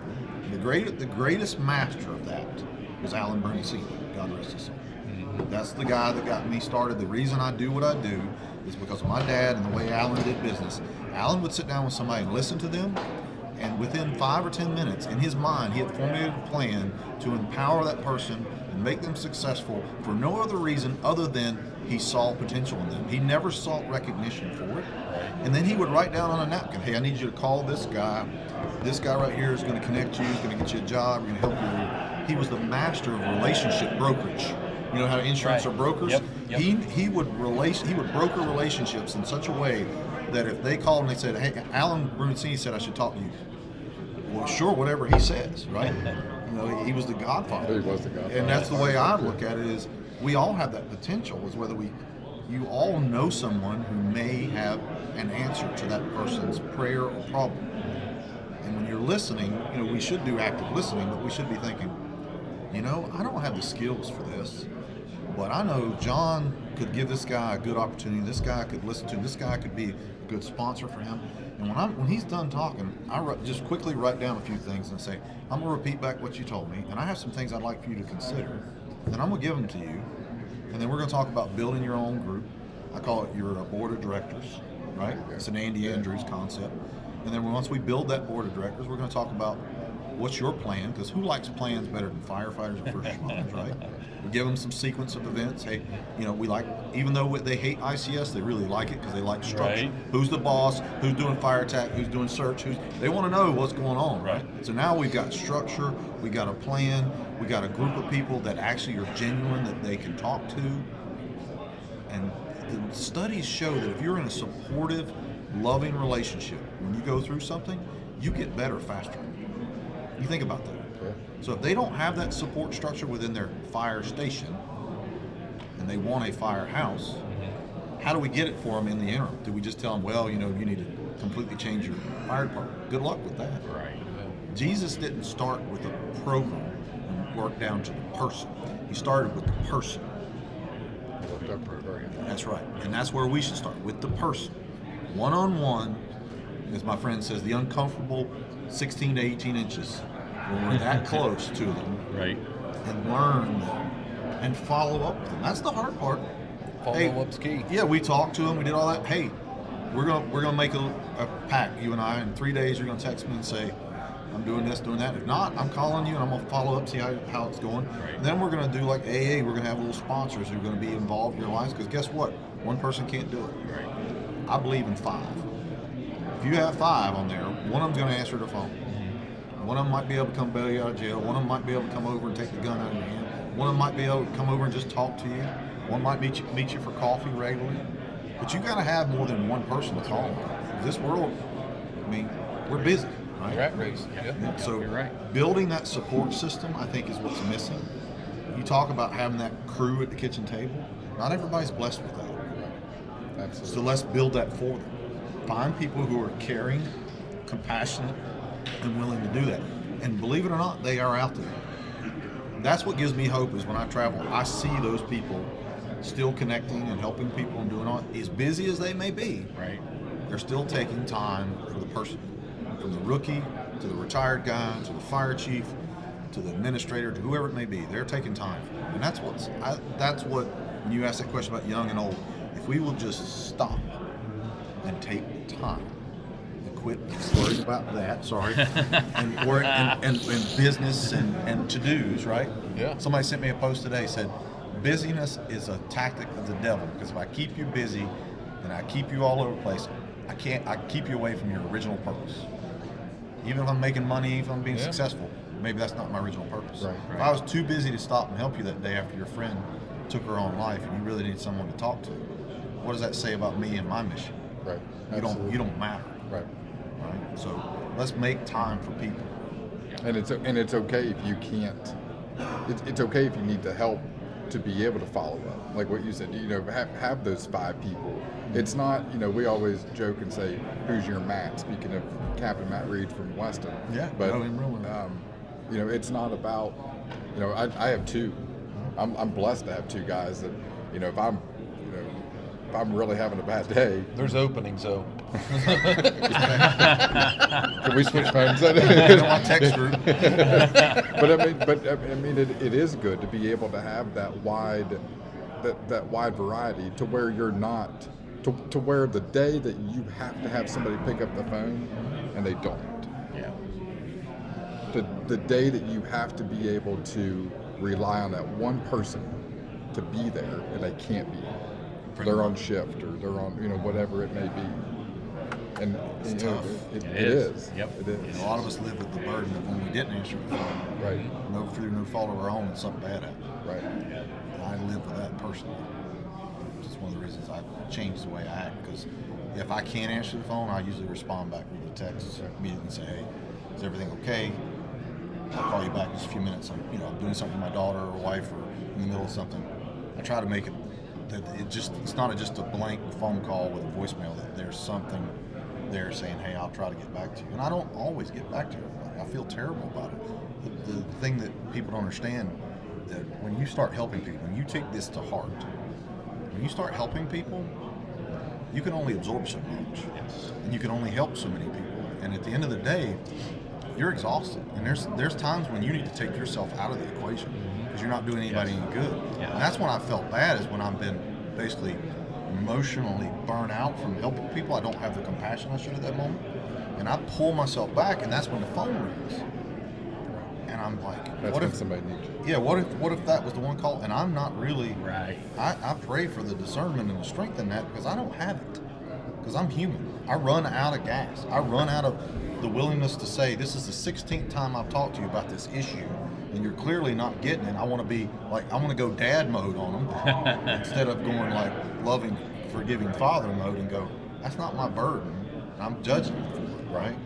The greatest master of that was Alan Burney Sr., God rest his soul. That's the guy that got me started. The reason I do what I do is because of my dad and the way Alan did business. Alan would sit down with somebody and listen to them, and within 5 or 10 minutes, in his mind, he had formulated a plan to empower that person and make them successful for no other reason other than he saw potential in them. He never sought recognition for it. And then he would write down on a napkin, hey, I need you to call this guy. This guy right here is going to connect you, he's going to get you a job, we're going to help you. He was the master of relationship brokerage. You know how insurance are brokers? Yep. He would broker relationships in such a way that if they called and they said, hey, Alan Bruncini said I should talk to you. Well, sure, whatever he says, right? He was the godfather. He was the godfather. And that's the way I look at it is we all have that potential, is whether you all know someone who may have an answer to that person's prayer or problem. And when you're listening, we should do active listening, but we should be thinking, I don't have the skills for this, but I know John could give this guy a good opportunity. This guy could listen to him. This guy could be a good sponsor for him. And when he's done talking, I just quickly write down a few things and say, I'm going to repeat back what you told me, and I have some things I'd like for you to consider. Then I'm going to give them to you, and then we're going to talk about building your own group. I call it your board of directors, right? It's an Andy Andrews concept. And then once we build that board of directors, we're going to talk about what's your plan, because who likes plans better than firefighters and first responders, right? We give them some sequence of events. Hey, we like, even though they hate ICS, they really like it because they like structure. Right. Who's the boss? Who's doing fire attack? Who's doing search? They want to know what's going on, right? So now we've got structure, we got a plan, we got a group of people that actually are genuine, that they can talk to. And the studies show that if you're in a supportive, loving relationship, when you go through something, you get better faster. You think about that. Yeah. So if they don't have that support structure within their fire station, and they want a firehouse, how do we get it for them in the interim? Do we just tell them, well, you need to completely change your fire department? Good luck with that. Right. Jesus didn't start with a program and work down to the person. He started with the person. That's right. And that's where we should start, with the person. One-on-one, as my friend says, the uncomfortable 16 to 18 inches, when we're that close to them, Right. and learn them and follow up with them. That's the hard part. Follow-up's key. Yeah, we talked to them, we did all that. Hey, we're gonna make a pact, you and I. In 3 days, you're gonna text me and say, I'm doing this, doing that. If not, I'm calling you and I'm gonna follow up, see how it's going. Right. And then we're gonna do like AA. We're gonna have little sponsors who are gonna be involved in your lives. Because guess what? One person can't do it. Right. I believe in 5. If you have 5 on there, one of them's gonna answer the phone. One of them might be able to come bail you out of jail. One of them might be able to come over and take the gun out of your hand. One of them might be able to come over and just talk to you. One might meet you for coffee regularly. But you got to have more than one person to call on. This world, I mean, we're busy, right? Rat race. Yeah. And so You're right. building that support system, I think, is what's missing. You talk about having that crew at the kitchen table. Not everybody's blessed with that. Absolutely. So let's build that for them. Find people who are caring, compassionate, and willing to do that. And believe it or not, they are out there. That's what gives me hope, is when I travel, I see those people still connecting and helping people and doing all, as busy as they may be. Right. They're still taking time for the person, from the rookie to the retired guy to the fire chief to the administrator to whoever it may be. They're taking time, and that's what when you ask that question about young and old, if we will just stop and take time and quit worrying about that, and business and to-dos, right? Yeah. Somebody sent me a post today, said busyness is a tactic of the devil, because if I keep you busy and I keep you all over the place, I keep you away from your original purpose. Even if I'm making money, even if I'm being successful, maybe that's not my original purpose. Right. If I was too busy to stop and help you that day after your friend took her own life and you really need someone to talk to, what does that say about me and my mission? Right. You don't matter. Right. Right? So let's make time for people. And it's okay if you can't. It's okay if you need the help to be able to follow up. Like what you said, have those 5 people. It's not, we always joke and say, who's your Matt? Speaking of Captain Matt Reed from Weston. Yeah, But know him real well. it's not about, I have 2. I'm blessed to have 2 guys that, if I'm really having a bad day. There's openings, though. Can we switch phones? My text group. But I mean, it is good to be able to have that wide variety, to where you're not, to where the day that you have to have somebody pick up the phone and they don't. Yeah. The day that you have to be able to rely on that one person to be there and they can't be. They're on shift or they're on, whatever it may be. And It's tough. It is. Yep. It is. A lot of us live with the burden of when we didn't answer the phone. Right. Through no fault of our own, and something bad happened. Right. And I live with that personally. It's one of the reasons I changed the way I act, because if I can't answer the phone, I usually respond back with a text immediately and say, hey, is everything okay? I'll call you back in just a few minutes. I'm doing something with my daughter or wife or in the middle of something. I try to make it that it's not just a blank phone call with a voicemail, that there's something there saying, hey, I'll try to get back to you. And I don't always get back to everybody. I feel terrible about it. The thing that people don't understand, that when you start helping people, when you take this to heart, when you start helping people, you can only absorb so much. And you can only help so many people. And at the end of the day, you're exhausted. And there's times when you need to take yourself out of the equation, because you're not doing anybody any good. Yeah. And that's when I felt bad, is when I've been basically emotionally burnt out from helping people. I don't have the compassion I should at that moment. And I pull myself back, and that's when the phone rings. And I'm like, That's what when if somebody needs you. Yeah, what if that was the one call? And I'm not really Right. I pray for the discernment and the strength in that, because I don't have it. Because I'm human. I run out of gas. I run out of the willingness to say, this is the 16th time I've talked to you about this issue, and you're clearly not getting it. I want to be like, I want to go dad mode on them instead of going like loving, forgiving father mode and go, that's not my burden. I'm judging them for it, right?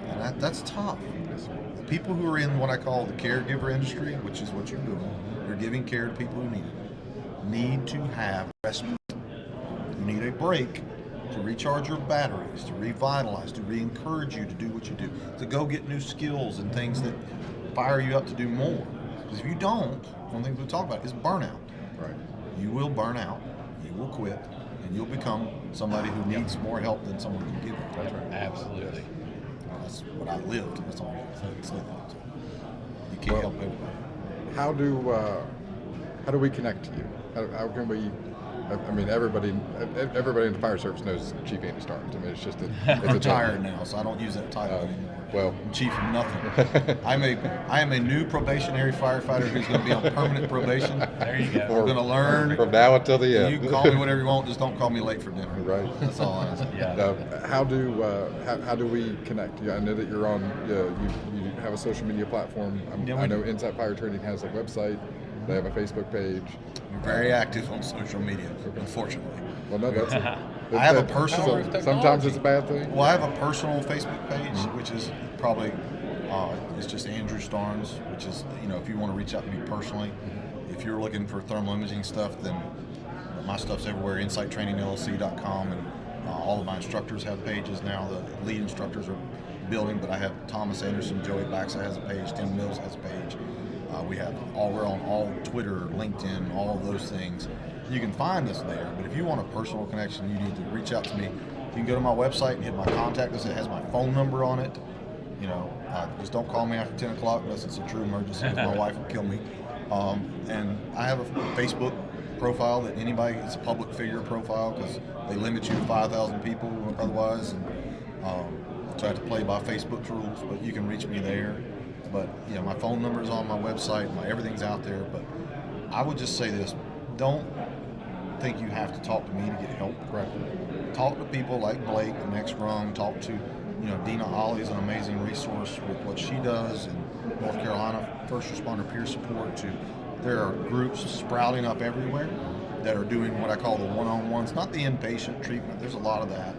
And that's tough. people who are in what I call the caregiver industry, which is what you're doing, you're giving care to people who need to have respite. You need a break to recharge your batteries, to revitalize, to re-encourage you to do what you do, to go get new skills and things that fire you up to do more. Because if you don't, one thing we talk about is burnout. Right. You will burn out, you will quit, and you'll become somebody who needs more help than someone can give you. That's right. Absolutely. That's what I lived. That's all I can say. You can't help everybody. How do we connect to you? How can we? I mean, everybody in the fire service knows Chief Andy Starnes. I mean, it's just I'm retired now, so I don't use that title anymore. Well, I'm chief of nothing. I am a new probationary firefighter who's going to be on permanent probation. There you go. We're going to learn from now until the end. You can call me whatever you want, just don't call me late for dinner. Right. That's all I ask. Yeah. How do we connect? Yeah, I know that you're on. You have a social media platform. I know Insight Fire Training has a website. They have a Facebook page. We're very active on social media, unfortunately. Well, no, that's. I have a personal. Sometimes it's a bad thing. Well, I have a personal Facebook page, which is probably it's just Andrew Starnes, which is if you want to reach out to me personally, if you're looking for thermal imaging stuff, then my stuff's everywhere. InsightTrainingLLC.com, and all of my instructors have pages now. The lead instructors are building, but I have Thomas Anderson, Joey Baxa has a page, Tim Mills has a page. We're on all Twitter, LinkedIn, all of those things. You can find us there, but if you want a personal connection, you need to reach out to me. You can go to my website and hit my contact us. It has my phone number on it. Just don't call me after 10 o'clock unless it's a true emergency, because my wife will kill me. And I have a Facebook profile that anybody, it's a public figure profile because they limit you to 5,000 people otherwise. And, so I have to play by Facebook rules, but you can reach me there. But my phone number is on my website. Everything's out there. But I would just say this: don't think you have to talk to me to get help. Right. Talk to people like Blake, the next rung. Talk to, Dina Ollie is an amazing resource with what she does in North Carolina, first responder peer support. There are groups sprouting up everywhere that are doing what I call the one-on-ones, not the inpatient treatment. There's a lot of that.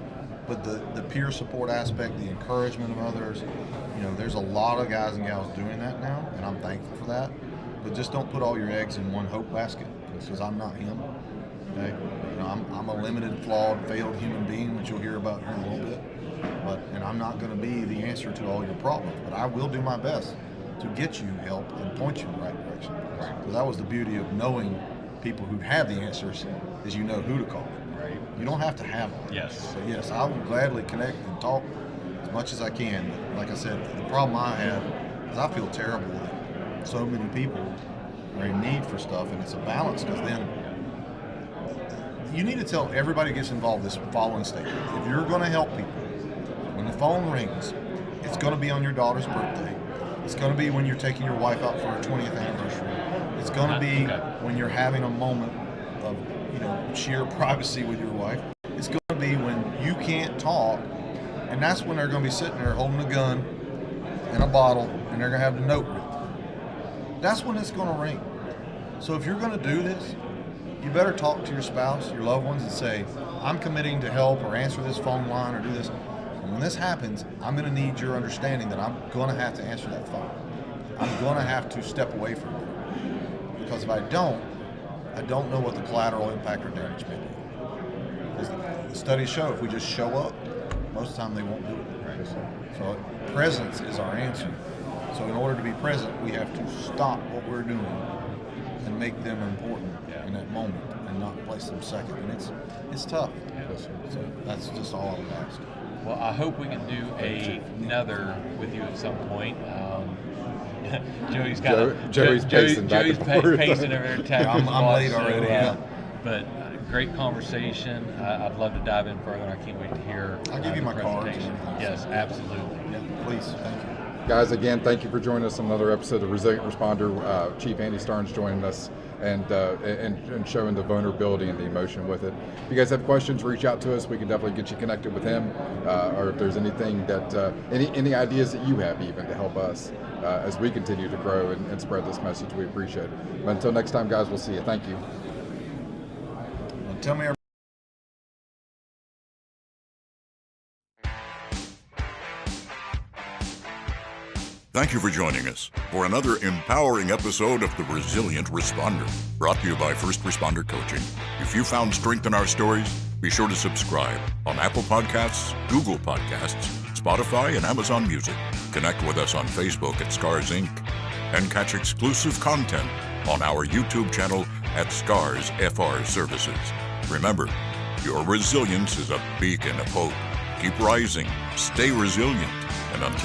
But the peer support aspect, the encouragement of others, there's a lot of guys and gals doing that now, and I'm thankful for that. But just don't put all your eggs in one hope basket, because I'm not him. Okay, I'm a limited, flawed, failed human being, which you'll hear about here in a little bit. And I'm not going to be the answer to all your problems, but I will do my best to get you help and point you in the right direction. Because that was the beauty of knowing people who have the answers, is who to call. Right. You don't have to have them. Yes. So yes, I will gladly connect and talk as much as I can. But like I said, the problem I have is I feel terrible that so many people are in need for stuff, and it's a balance, because then you need to tell everybody who gets involved this following statement. If you're going to help people, when the phone rings, it's going to be on your daughter's birthday. It's going to be when you're taking your wife out for her 20th anniversary. It's going to be when you're having a moment of sheer privacy with your wife. It's going to be when you can't talk, and that's when they're going to be sitting there holding a gun and a bottle, and they're going to have the note written. That's when it's going to ring. So if you're going to do this, you better talk to your spouse, your loved ones, and say, I'm committing to help or answer this phone line or do this. And when this happens, I'm going to need your understanding that I'm going to have to answer that phone. I'm going to have to step away from it. Because if I don't know what the collateral impact or damage may be. Because the studies show if we just show up, most of the time they won't do it. Right? So presence is our answer. So in order to be present, we have to stop what we're doing and make them important in that moment and not place them second. And it's tough. So that's just all I would ask. Well, I hope we can do another with you at some point. Joey's got Joey's pacing back and forth. Pacing over there. I'm late already. Yeah. But great conversation. I'd love to dive in further. I can't wait to hear. I'll give you my card. Yes, absolutely. Yeah, please. Thank you. Guys, again, thank you for joining us on another episode of Resilient Responder. Chief Andy Starnes joining us and showing the vulnerability and the emotion with it. If you guys have questions, reach out to us. We can definitely get you connected with him, or if there's anything that any ideas that you have even to help us as we continue to grow and spread this message. We appreciate it. But until next time, guys, we'll see you. Thank you. Well, tell me. Thank you for joining us for another empowering episode of The Resilient Responder, brought to you by First Responder Coaching. If you found strength in our stories, be sure to subscribe on Apple Podcasts, Google Podcasts, Spotify, and Amazon Music. Connect with us on Facebook at Scars Inc. and catch exclusive content on our YouTube channel at Scars FR Services. Remember, your resilience is a beacon of hope. Keep rising, stay resilient, and until